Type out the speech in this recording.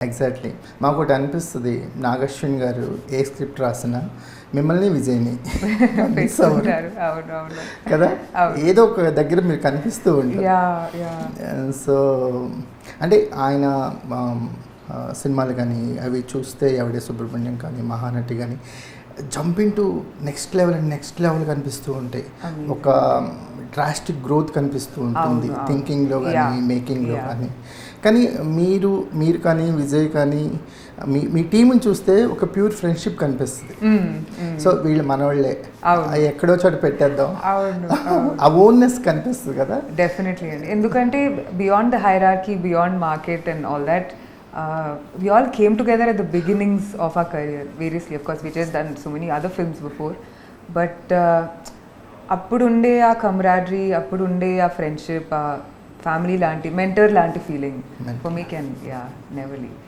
Exactly. మాకు ఒకటి అనిపిస్తుంది, నాగశ్విన్ గారు ఏ స్క్రిప్ట్ రాసినా మిమ్మల్ని విజయ్ని మిస్ అవ్వరు అవును కదా, ఏదో ఒక దగ్గర మీరు కనిపిస్తూ ఉంటారు. సో అంటే ఆయన సినిమాలు కానీ అవి చూస్తే ఎవడే సుబ్రహ్మణ్యం కానీ మహానటి కానీ jumping to next level and next level కనిపిస్తూ ఉంటాయి. ఒక డ్రాస్టిక్ గ్రోత్ కనిపిస్తూ ఉంటుంది థింకింగ్లో కానీ మేకింగ్లో కానీ. కానీ మీరు కానీ విజయ్ కానీ మీ టీంని చూస్తే ఒక ప్యూర్ ఫ్రెండ్షిప్ కనిపిస్తుంది. సో వీళ్ళు మనవాళ్ళే, ఎక్కడో చోట పెట్టేద్దాం, ఆ ఓన్నెస్ కనిపిస్తుంది కదా. డెఫినెట్లీ అండి, ఎందుకంటే beyond the hierarchy, beyond market and all that, we all came together at the beginnings of our career, variously. Of course, we just done so many other films before, but appunde aa camaraderie, appunde aa friendship, aa family lanti, mentor lanti feeling for me can never leave.